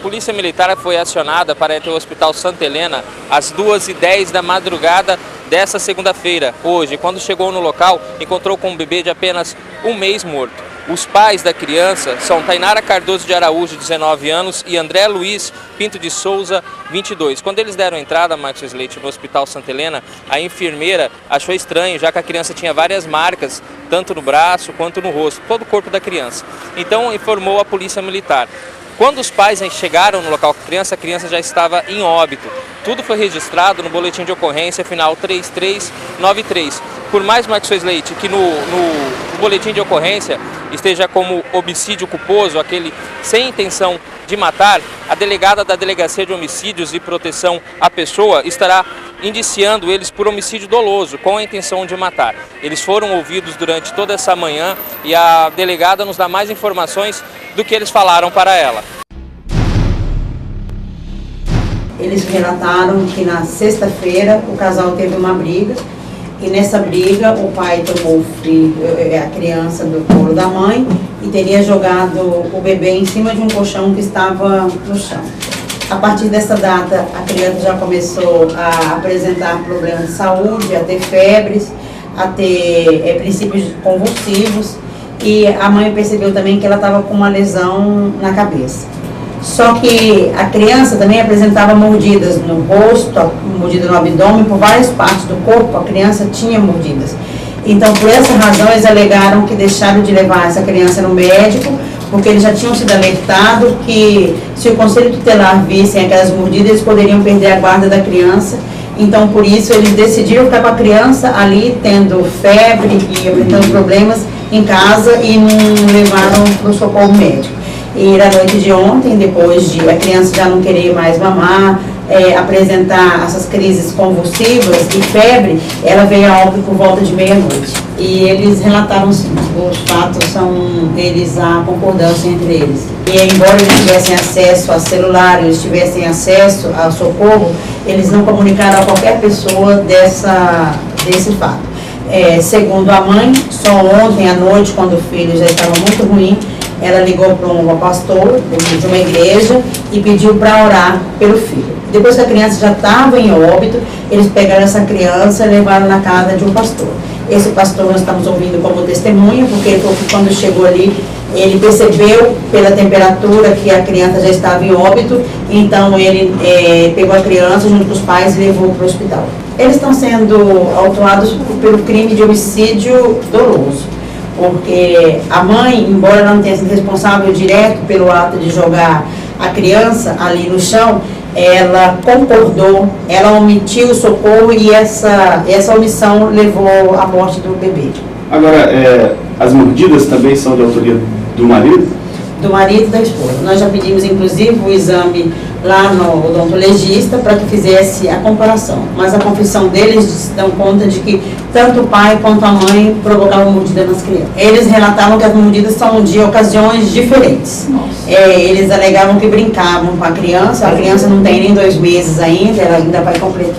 Polícia Militar foi acionada para ir até o Hospital Santa Helena às 2h10 da madrugada dessa segunda-feira, hoje. Quando chegou no local, encontrou com um bebê de apenas um mês morto. Os pais da criança são Tainara Cardoso de Araújo, 19 anos, e André Luiz Pinto de Souza, 22. Quando eles deram entrada, Marcos Leite, no Hospital Santa Helena, a enfermeira achou estranho, já que a criança tinha várias marcas, tanto no braço quanto no rosto, todo o corpo da criança. Então informou a Polícia Militar. Quando os pais chegaram no local com a criança já estava em óbito. Tudo foi registrado no boletim de ocorrência final 3393. Por mais, Marcos Leite, que no boletim de ocorrência esteja como homicídio culposo, aquele sem intenção de matar, a delegada da Delegacia de Homicídios e Proteção à Pessoa estará indiciando eles por homicídio doloso, com a intenção de matar. Eles foram ouvidos durante toda essa manhã e a delegada nos dá mais informações do que eles falaram para ela. Eles relataram que na sexta-feira o casal teve uma briga e nessa briga o pai tomou a criança do colo da mãe e teria jogado o bebê em cima de um colchão que estava no chão. A partir dessa data, a criança já começou a apresentar problemas de saúde, a ter febres, a ter princípios convulsivos e a mãe percebeu também que ela estava com uma lesão na cabeça. Só que a criança também apresentava mordidas no rosto, mordida no abdômen, por várias partes do corpo, a criança tinha mordidas. Então, por essa razão, eles alegaram que deixaram de levar essa criança no médico, porque eles já tinham sido alertados que se o Conselho Tutelar vissem aquelas mordidas, eles poderiam perder a guarda da criança. Então, por isso, eles decidiram ficar com a criança ali, tendo febre e apresentando problemas em casa e não levaram para o socorro médico. E na noite de ontem, depois de a criança já não querer mais mamar, apresentar essas crises convulsivas e febre, ela veio a óbito por volta de meia-noite. E eles relataram sim, os fatos são eles a concordância entre eles. E embora eles tivessem acesso a celular, eles tivessem acesso a socorro, eles não comunicaram a qualquer pessoa desse fato. Segundo a mãe, só ontem à noite, quando o filho já estava muito ruim, ela ligou para um pastor de uma igreja e pediu para orar pelo filho. Depois que a criança já estava em óbito, eles pegaram essa criança e levaram na casa de um pastor. Esse pastor nós estamos ouvindo como testemunha, porque ele falou que quando chegou ali, ele percebeu pela temperatura que a criança já estava em óbito, então ele pegou a criança junto com os pais e levou para o hospital. Eles estão sendo autuados pelo crime de homicídio doloso. Porque a mãe, embora ela não tenha sido responsável direto pelo ato de jogar a criança ali no chão, ela concordou, ela omitiu o socorro e essa omissão levou à morte do bebê. Agora, as mordidas também são de autoria do marido? Do marido e da esposa. Nós já pedimos, inclusive, o exame lá no odontologista para que fizesse a comparação. Mas a confissão deles dão conta de que tanto o pai quanto a mãe provocavam mordida nas crianças. Eles relatavam que as mordidas são de ocasiões diferentes. Eles alegavam que brincavam com a criança não tem nem 2 meses ainda, ela ainda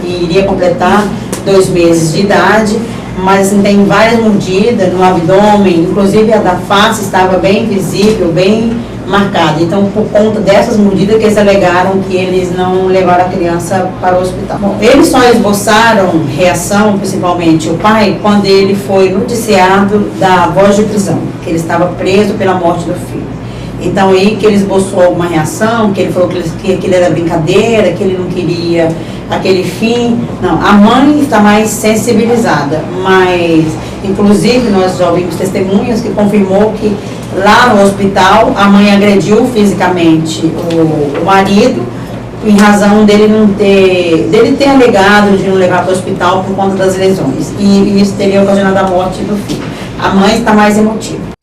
iria completar 2 meses de idade. Mas assim, tem várias mordidas no abdômen, inclusive a da face estava bem visível, bem marcada. Então, por conta dessas mordidas que eles alegaram que eles não levaram a criança para o hospital. Bom, eles só esboçaram reação, principalmente o pai, quando ele foi noticiado da voz de prisão, que ele estava preso pela morte do filho. Então, aí que ele esboçou alguma reação, que ele falou que aquilo era brincadeira, que ele não queria aquele fim. Não, a mãe está mais sensibilizada, mas, inclusive, nós já ouvimos testemunhas que confirmou que lá no hospital a mãe agrediu fisicamente o marido, em razão dele ter alegado de não levar para o hospital por conta das lesões. E isso teria ocasionado a morte do filho. A mãe está mais emotiva.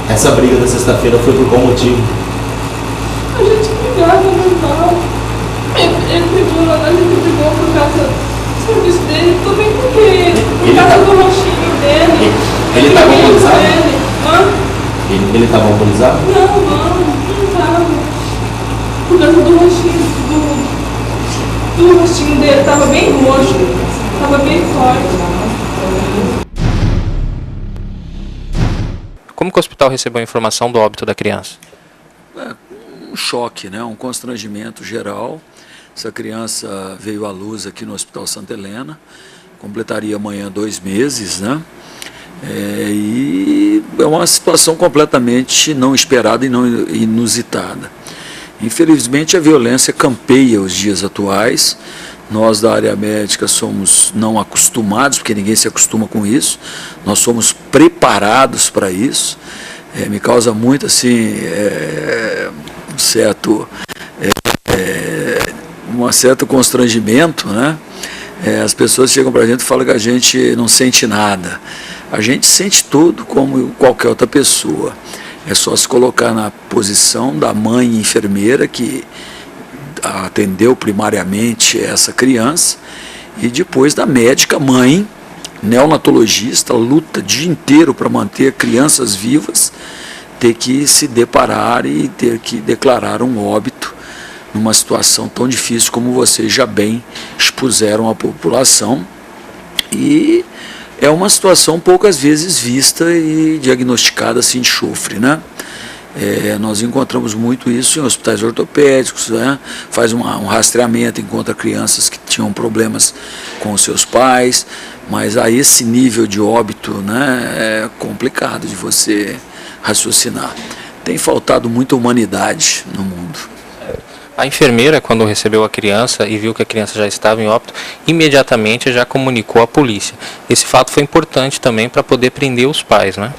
Essa briga da sexta-feira foi por qual motivo? A gente brigava normal. Ele pediu, a gente brigou por causa do serviço dele, também porque... Ele causa do rostinho dele. Ele estava alcoolizado? Hã? Ele estava alcoolizado? Não tava. Por causa do rostinho, do rostinho dele, tava bem roxo, tava bem forte. Como que o hospital recebeu a informação do óbito da criança? Um choque, né? Um constrangimento geral. Essa criança veio à luz aqui no Hospital Santa Helena, completaria amanhã 2 meses, né? E é uma situação completamente não esperada e não inusitada. Infelizmente, a violência campeia os dias atuais. Nós da área médica somos não acostumados, porque ninguém se acostuma com isso. Nós somos preparados para isso. Me causa muito assim, um certo constrangimento, né? As pessoas chegam para a gente e falam que a gente não sente nada. A gente sente tudo como qualquer outra pessoa. É só se colocar na posição da mãe enfermeira que atendeu primariamente essa criança e depois da médica mãe, neonatologista, luta o dia inteiro para manter crianças vivas, ter que se deparar e ter que declarar um óbito numa situação tão difícil como vocês já bem expuseram à população. E é uma situação poucas vezes vista e diagnosticada assim de enxofre, né? Nós encontramos muito isso em hospitais ortopédicos, né? Faz um rastreamento, encontra crianças que tinham problemas com os seus pais, mas a esse nível de óbito, né, é complicado de você raciocinar. Tem faltado muita humanidade no mundo. A enfermeira, quando recebeu a criança e viu que a criança já estava em óbito, imediatamente já comunicou à polícia. Esse fato foi importante também para poder prender os pais, né?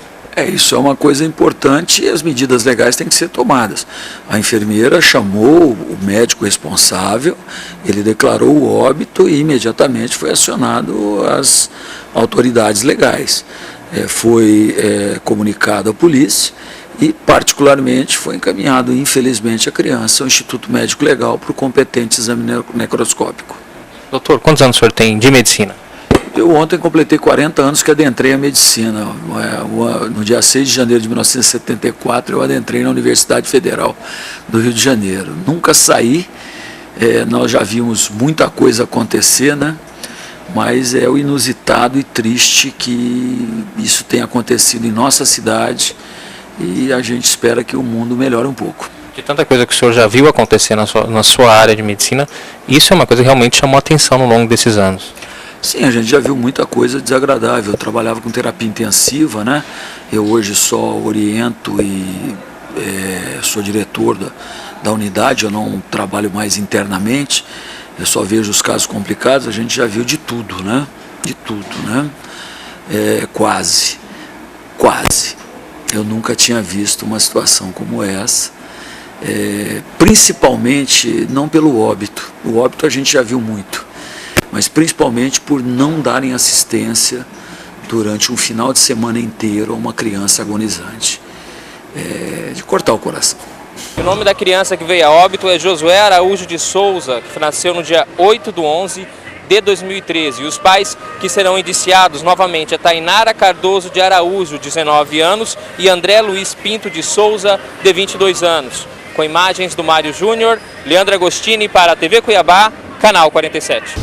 Isso é uma coisa importante e as medidas legais têm que ser tomadas. A enfermeira chamou o médico responsável, ele declarou o óbito e imediatamente foi acionado as autoridades legais. Foi comunicado à polícia e particularmente foi encaminhado, infelizmente, a criança ao Instituto Médico Legal para o competente exame necroscópico. Doutor, quantos anos o senhor tem de medicina? Eu ontem completei 40 anos que adentrei a medicina. No dia 6 de janeiro de 1974, eu adentrei na Universidade Federal do Rio de Janeiro. Nunca saí, nós já vimos muita coisa acontecer, né? Mas é o inusitado e triste que isso tenha acontecido em nossa cidade e a gente espera que o mundo melhore um pouco. De tanta coisa que o senhor já viu acontecer na sua área de medicina, isso é uma coisa que realmente chamou a atenção ao longo desses anos. Sim, a gente já viu muita coisa desagradável. Eu trabalhava com terapia intensiva, né? Eu hoje só oriento e sou diretor da unidade, eu não trabalho mais internamente, eu só vejo os casos complicados. A gente já viu de tudo, né? De tudo, né? Quase. Eu nunca tinha visto uma situação como essa, principalmente não pelo óbito. O óbito a gente já viu muito, mas principalmente por não darem assistência durante um final de semana inteiro a uma criança agonizante. De cortar o coração. O nome da criança que veio a óbito é Josué Araújo de Souza, que nasceu no dia 8/11 de 2013. E os pais que serão indiciados novamente é Tainara Cardoso de Araújo, 19 anos, e André Luiz Pinto de Souza, de 22 anos. Com imagens do Mário Júnior, Leandro Agostini para a TV Cuiabá, Canal 47.